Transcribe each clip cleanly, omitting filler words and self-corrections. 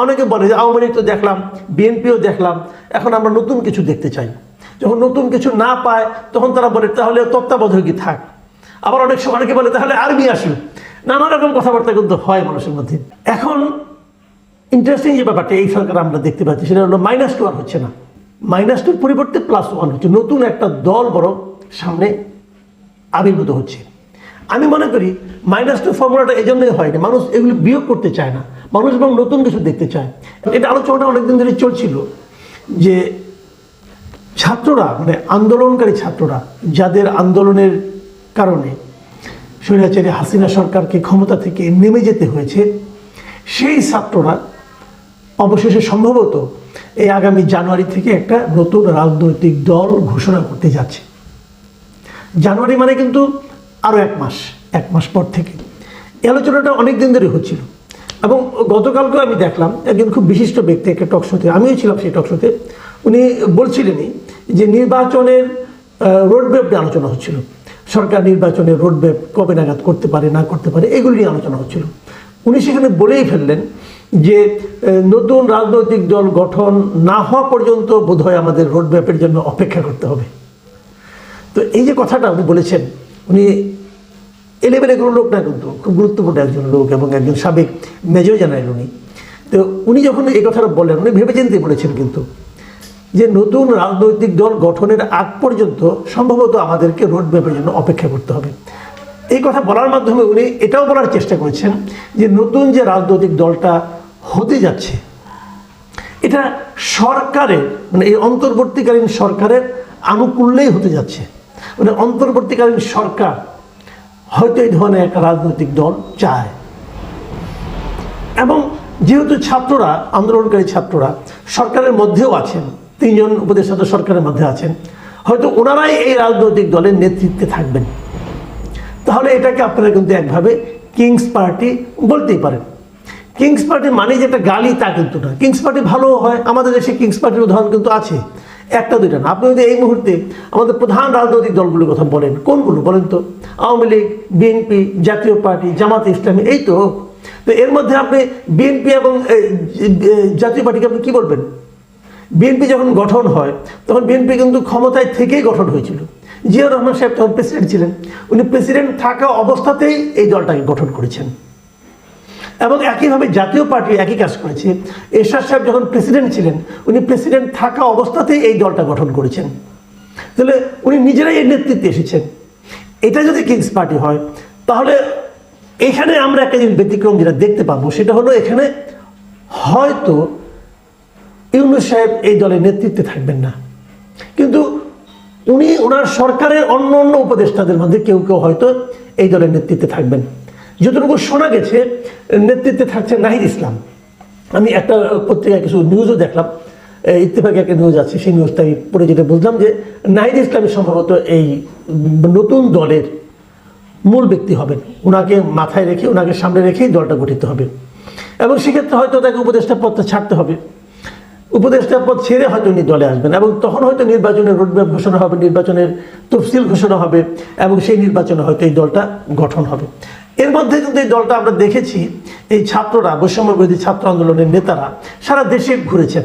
অনেকে বলে যে আওয়ামী লীগ তো দেখলাম, বিএনপিও দেখলাম, এখন আমরা নতুন কিছু দেখতে চাই। যখন নতুন কিছু না পায় তখন তারা বলে তাহলে তত্ত্বাবধায়কই থাক। আবার অনেক সময় অনেকে বলে তাহলে আর্মি আসুক। নানা রকম কথাবার্তা কিন্তু হয় মানুষের মধ্যে। এখন ইন্টারেস্টিং যে ব্যাপারটা এই সরকার আমরা দেখতে পাচ্ছি সেটা হলো -2 আর হচ্ছে না, -2 পরিবর্তে +1 হচ্ছে। নতুন একটা দল বড় সামনে আবির্ভূত হচ্ছে। আমি মনে করি -2 ফর্মুলাটা এই জন্যই হয়নি, মানুষ এগুলি বিয়োগ করতে চায় না, মানুষ এবং নতুন কিছু দেখতে চায়। এটা আলোচনাটা অনেকদিন ধরে চলছিল যে ছাত্ররা, মানে আন্দোলনকারী ছাত্ররা, যাদের আন্দোলনের কারণে স্বৈরাচারী হাসিনা সরকারকে ক্ষমতা থেকে নেমে যেতে হয়েছে, সেই ছাত্ররা অবশেষে সম্ভবত এই আগামী জানুয়ারি থেকে একটা নতুন রাজনৈতিক দল ঘোষণা করতে যাচ্ছে। জানুয়ারি মানে কিন্তু আরও 1 মাস পর থেকে। এই আলোচনাটা অনেক দিন ধরে হচ্ছিল এবং গতকালকেও আমি দেখলাম একজন খুব বিশিষ্ট ব্যক্তি একটা টকশোতে, আমিও ছিলাম সেই টকশোতে, উনি বলছিলেনই যে নির্বাচনের রোডম্যাপ নিয়ে আলোচনা হচ্ছিল। সরকার নির্বাচনের রোডম্যাপ কবে নাগাদ করতে পারে না করতে পারে এগুলি নিয়ে আলোচনা হচ্ছিল। উনি সেখানে বলেই ফেললেন যে নতুন রাজনৈতিক দল গঠন না হওয়া পর্যন্ত বোধহয় আমাদের রোডম্যাপের জন্য অপেক্ষা করতে হবে। তো এই যে কথাটা উনি বলেছেন, উনি এলেবেলে কোনো লোক না, কিন্তু খুব গুরুত্বপূর্ণ একজন লোক এবং একজন সাবেক মেজর জেনারেল উনি। তো উনি যখন এই কথাটা বললেন উনি ভেবেচিন্তে বলেছেন কিন্তু যে নতুন রাজনৈতিক দল গঠনের আগ পর্যন্ত সম্ভবত আমাদেরকে রোডম্যাপের জন্য অপেক্ষা করতে হবে। এই কথা বলার মাধ্যমে উনি এটাও বলার চেষ্টা করেছেন যে নতুন যে রাজনৈতিক দলটা হতে যাচ্ছে এটা সরকারের, মানে এই অন্তর্বর্তীকালীন সরকারের আনুকূল্যেই হতে যাচ্ছে। মানে অন্তর্বর্তীকালীন সরকার হয়তো এই ধরনের একটা রাজনৈতিক দল চায়। এবং যেহেতু ছাত্ররা, আন্দোলনকারী ছাত্ররা সরকারের মধ্যেও আছেন, 3 জন উপদেষ্টা তো সরকারের মধ্যে আছেন, হয়তো ওনারাই এই রাজনৈতিক দলের নেতৃত্বে থাকবেন। তাহলে এটাকে আপনারা কিন্তু একভাবে কিংস পার্টি বলতেই পারেন। কিংস পার্টি মানে যেটা গালি তা কিন্তু না, কিংস পার্টি ভালো হয়। আমাদের দেশে কিংস পার্টির উদাহরণ কিন্তু আছে, 1-2টা না। আপনি যদি এই মুহূর্তে আমাদের প্রধান রাজনৈতিক দলগুলোর কথা বলেন, কোনগুলো বলেন তো? আওয়ামী লীগ, বিএনপি, জাতীয় পার্টি, জামাতে ইসলামী, এই তো। তো এর মধ্যে আপনি বিএনপি এবং জাতীয় পার্টিকে আপনি কী বলবেন? বিএনপি যখন গঠন হয় তখন বিএনপি কিন্তু ক্ষমতায় থেকেই গঠন হয়েছিল। জিয়াউর রহমান সাহেব তখন প্রেসিডেন্ট ছিলেন, উনি প্রেসিডেন্ট থাকা অবস্থাতেই এই দলটাকে গঠন করেছেন। এবং একইভাবে জাতীয় পার্টি একই কাজ করেছে। এরশাদ সাহেব যখন প্রেসিডেন্ট ছিলেন উনি প্রেসিডেন্ট থাকা অবস্থাতেই এই দলটা গঠন করেছেন। তাহলে উনি নিজেরাই এর নেতৃত্বে এসেছেন। এটা যদি কিংস পার্টি হয় তাহলে এখানে আমরা একটা জিনিস ব্যতিক্রম যেটা দেখতে পাবো সেটা হলো এখানে হয়তো ইউনূস সাহেব এই দলের নেতৃত্বে থাকবেন না, কিন্তু উনি ওনার সরকারের অন্য অন্য উপদেষ্টাদের মধ্যে কেউ কেউ হয়তো এই দলের নেতৃত্বে থাকবেন। যতটুকু শোনা গেছে নেতৃত্বে থাকছে নাহিদ ইসলাম। আমি একটা পত্রিকায় কিছু নিউজও দেখলাম, ইত্তেফাকে একটা নিউজ আছে, সেই নিউজটা আমি পড়ে যেটা বুঝলাম যে নাহিদ ইসলামই সম্ভবত এই নতুন দলের মূল ব্যক্তি হবেন। ওনাকে মাথায় রেখে, ওনাকে সামনে রেখেই দলটা গঠিত হবে। এবং সেক্ষেত্রে হয়তো তাকে উপদেষ্টা পদটা ছাড়তে হবে, উপদেষ্টা পদ ছেড়ে হয়তো উনি দলে আসবেন এবং তখন হয়তো নির্বাচনের রোডম্যাপ ঘোষণা হবে, নির্বাচনের তফসিল ঘোষণা হবে এবং সেই নির্বাচনে হয়তো এই দলটা গঠন হবে। এর মধ্যে কিন্তু এই দলটা আমরা দেখেছি, এই ছাত্ররা, বৈষম্যবিরোধী ছাত্র আন্দোলনের নেতারা সারা দেশে ঘুরেছেন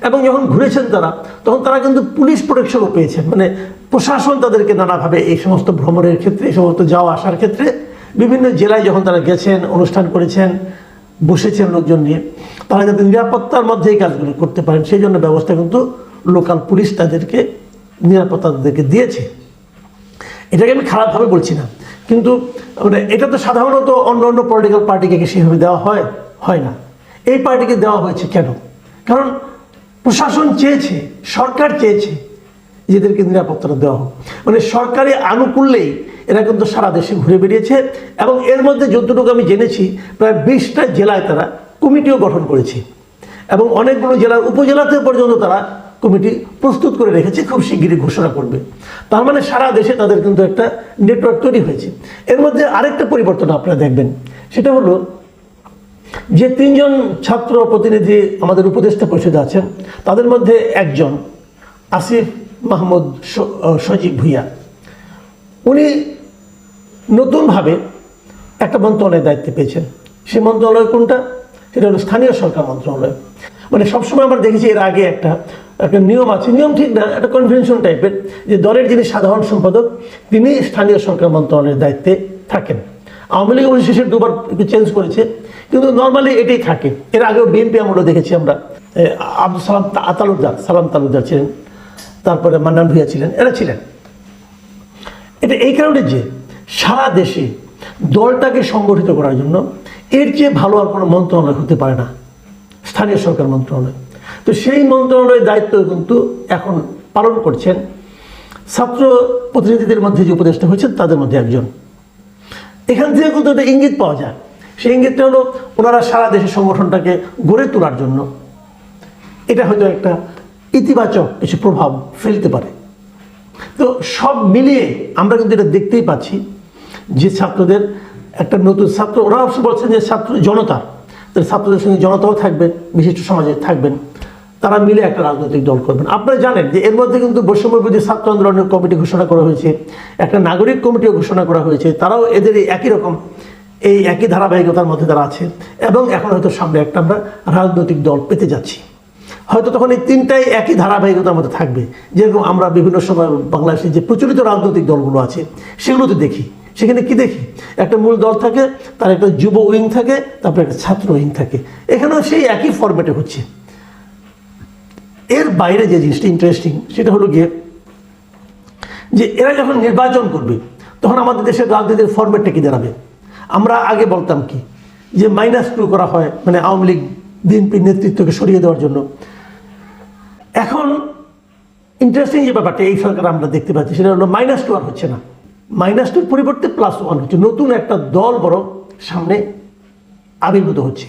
এবং যখন ঘুরেছেন তারা, তখন তারা কিন্তু পুলিশ প্রোটেকশনও পেয়েছেন। মানে প্রশাসন তাদেরকে নানাভাবে এই সমস্ত ভ্রমণের ক্ষেত্রে, এই সমস্ত যাওয়া আসার ক্ষেত্রে বিভিন্ন জেলায় যখন তারা গেছেন, অনুষ্ঠান করেছেন, বসেছেন লোকজন নিয়ে, তারা যাতে নিরাপত্তার মধ্যে এই কাজগুলো করতে পারেন সেই জন্য ব্যবস্থা কিন্তু লোকাল পুলিশ তাদেরকে নিরাপত্তা তাদেরকে দিয়েছে। এটাকে আমি খারাপভাবে বলছি না, কিন্তু মানে এটা তো সাধারণত অন্য অন্য পলিটিক্যাল পার্টিকে সেভাবে দেওয়া হয় না। এই পার্টিকে দেওয়া হয়েছে কেন? কারণ প্রশাসন চেয়েছে, সরকার চেয়েছে এদেরকে নিরাপত্তা দেওয়া হোক। মানে সরকারি আনুকূল্যেই এরা কিন্তু সারা দেশে ঘুরে বেরিয়েছে এবং এর মধ্যে যতটুকু আমি জেনেছি প্রায় 20টা জেলায় তারা কমিটিও গঠন করেছে এবং অনেকগুলো জেলার উপজেলাতে পর্যন্ত তারা কমিটি প্রস্তুত করে রেখেছে, খুব শিগগিরই ঘোষণা করবে। তার মানে সারা দেশে তাদের কিন্তু একটা নেটওয়ার্ক তৈরি হয়েছে। এর মধ্যে আরেকটা পরিবর্তন আপনারা দেখবেন, সেটা হলো যে 3 জন ছাত্র প্রতিনিধি আমাদের উপদেষ্টা পরিষদে আছেন তাদের মধ্যে একজন আসিফ মাহমুদ সজীব ভুইয়া, উনি নতুনভাবে একটা মন্ত্রণালয়ের দায়িত্ব পেয়েছেন। সেই মন্ত্রণালয় কোনটা? সেটা হলো স্থানীয় সরকার মন্ত্রণালয়। মানে সবসময় আমরা দেখেছি এর আগে একটা নিয়ম আছে, নিয়ম ঠিক না, একটা কনভেনশন টাইপের, যে দলের যিনি সাধারণ সম্পাদক তিনি স্থানীয় সরকার মন্ত্রণালয়ের দায়িত্বে থাকেন। আওয়ামী লীগ অবশ্য শেষের দুবার একটু চেঞ্জ করেছে, কিন্তু নর্মালি এটাই থাকে। এর আগেও বিএনপি আমলেও দেখেছি আমরা, আব্দুল সালাম তালুকদার ছিলেন, তারপরে মান্নান ভূঁইয়া ছিলেন, এরা ছিলেন। এটা এই কারণে যে সারা দেশে দলটাকে সংগঠিত করার জন্য এর চেয়ে ভালো আর কোনো মন্ত্রণালয় হতে পারে না, স্থানীয় সরকার মন্ত্রণালয়। তো সেই মন্ত্রণালয়ের দায়িত্ব কিন্তু এখন পালন করছেন ছাত্র প্রতিনিধিদের মধ্যে যে উপদেষ্টা হয়েছেন তাদের মধ্যে একজন। এখান থেকে কিন্তু একটা ইঙ্গিত পাওয়া যায়, সেই ইঙ্গিতটা হলো ওনারা সারা দেশের সংগঠনটাকে গড়ে তোলার জন্য এটা হয়তো একটা ইতিবাচক কিছু প্রভাব ফেলতে পারে। তো সব মিলিয়ে আমরা কিন্তু এটা দেখতেই পাচ্ছি যে ছাত্রদের একটা নতুন ছাত্র, ওরা অবশ্য বলছেন যে ছাত্র জনতা, ছাত্রদের সঙ্গে জনতাও থাকবেন, বিশিষ্ট সমাজে থাকবেন, তারা মিলে একটা রাজনৈতিক দল করবেন। আপনারা জানেন যে এর মধ্যে কিন্তু বৈষম্য বিরোধী ছাত্র আন্দোলনের কমিটি ঘোষণা করা হয়েছে, একটা নাগরিক কমিটিও ঘোষণা করা হয়েছে, তারাও এদের একই রকম এই একই ধারাবাহিকতার মধ্যে তারা আছে। এবং এখন হয়তো সামনে একটা আমরা রাজনৈতিক দল পেতে যাচ্ছি, হয়তো তখন এই তিনটাই একই ধারাবাহিকতার মধ্যে থাকবে। যেরকম আমরা বিভিন্ন সময় বাংলাদেশে যে প্রচলিত রাজনৈতিক দলগুলো আছে সেগুলোতে দেখি, সেখানে কি দেখি, একটা মূল দল থাকে, তার একটা যুব উইং থাকে, তারপরে একটা ছাত্র উইং থাকে, এখানেও সেই একই ফরম্যাটে হচ্ছে। এর বাইরে যে জিনিসটা ইন্টারেস্টিং সেটা হলো গিয়ে যে এরা যখন নির্বাচন করবে তখন আমাদের দেশের রাজনীতির ফরম্যাটটা কি দাঁড়াবে। আমরা আগে বলতাম কি যে -2 করা হয়, মানে আওয়ামী লীগ বিএনপির নেতৃত্বকে সরিয়ে দেওয়ার জন্য। এখন ইন্টারেস্টিং যে ব্যাপারটা এই সরকার আমরা দেখতে পাচ্ছি সেটা হলো -2 আর হচ্ছে না, -2 পরিবর্তে +1 হচ্ছে, নতুন একটা দল বড় সামনে আবির্ভূত হচ্ছে।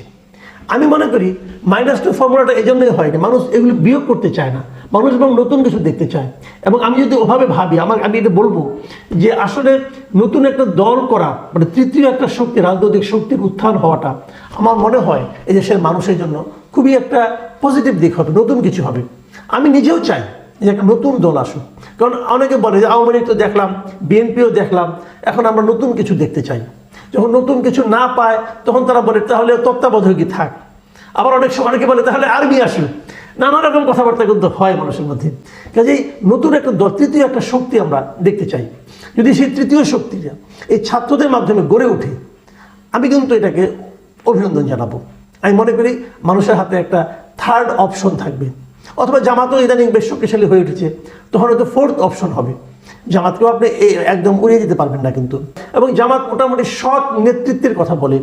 আমি মনে করি -2 ফর্মুলাটা এই জন্যই হয়নি, মানুষ এগুলো বিয়োগ করতে চায় না, মানুষ এবং নতুন কিছু দেখতে চায়। এবং আমি যদি ওভাবে ভাবি, আমি এটা বলবো যে আসলে নতুন একটা দল করা মানে তৃতীয় একটা শক্তি, রাজনৈতিক শক্তির উত্থান হওয়াটা আমার মনে হয় এই দেশের মানুষের জন্য খুবই একটা পজিটিভ দিক হবে, নতুন কিছু হবে। আমি নিজেও চাই যে একটা নতুন দল আসুক, কারণ অনেকে বলে যে আওয়ামী লীগ তো দেখলাম, বিএনপিও দেখলাম, এখন আমরা নতুন কিছু দেখতে চাই। যখন নতুন কিছু না পায় তখন তারা বলে তাহলে তত্ত্বাবধায়কই থাক। আবার অনেক সময় অনেকে বলে তাহলে আর্মি আসুক, নানা রকম কথাবার্তা কিন্তু হয় মানুষের মধ্যে। কাজেই নতুন একটা দল, তৃতীয় একটা শক্তি আমরা দেখতে চাই। যদি সেই তৃতীয় শক্তিটা এই ছাত্রদের মাধ্যমে গড়ে ওঠে, আমি কিন্তু এটাকে অভিনন্দন জানাবো। আমি মনে করি মানুষের হাতে একটা থার্ড অপশন থাকবে, অথবা জামাতও ইদানিং বেশ শক্তিশালী হয়ে উঠেছে, তখন হয়তো ফোর্থ অপশন হবে। জামাতকেও আপনি একদম উড়িয়ে দিতে পারবেন না কিন্তু। এবং জামাত মোটামুটি সৎ নেতৃত্বের কথা বলে,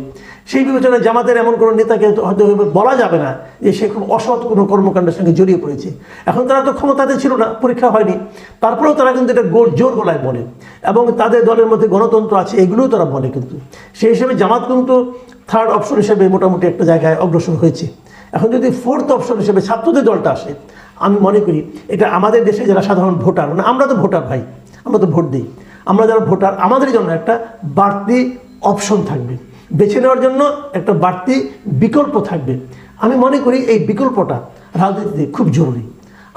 সেই বিবেচনায় জামাতের এমন কোনো নেতাকে হয়তো বলা যাবে না যে সে খুব অসৎ কোনো কর্মকাণ্ডের সঙ্গে জড়িয়ে পড়েছে। এখন তারা তো ক্ষমতাতে ছিল না, পরীক্ষা হয়নি, তারপরেও তারা কিন্তু এটা জোর গলায় বলে, এবং তাদের দলের মধ্যে গণতন্ত্র আছে এগুলোও তারা বলে। কিন্তু সেই হিসেবে জামাত কিন্তু থার্ড অপশন হিসেবে মোটামুটি একটা জায়গায় অগ্রসর হয়েছে। এখন যদি ফোর্থ অপশন হিসেবে ছাত্রদের দলটা আসে, আমি মনে করি এটা আমাদের দেশে যারা সাধারণ ভোটার, মানে আমরা তো ভোটার ভাই, আমরা তো ভোট দিই, আমরা যারা ভোটার আমাদের জন্য একটা বাড়তি অপশন থাকবে, বেছে নেওয়ার জন্য একটা বাড়তি বিকল্প থাকবে। আমি মনে করি এই বিকল্পটা রাজনীতিতে খুব জরুরি।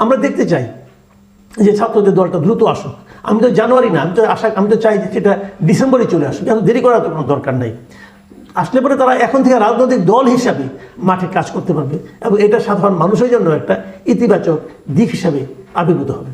আমরা দেখতে চাই যে ছাত্রদের দলটা দ্রুত আসুক। আমি তো জানুয়ারি না, আমি তো চাই যে সেটা ডিসেম্বরে চলে আসুক, এত দেরি করার তো কোনো দরকার নেই। আসলে পরে তারা এখন থেকে রাজনৈতিক দল হিসাবে মাঠে কাজ করতে পারবে, এবং এটা সাধারণ মানুষের জন্য একটা ইতিবাচক দিক হিসাবে আবির্ভূত হবে।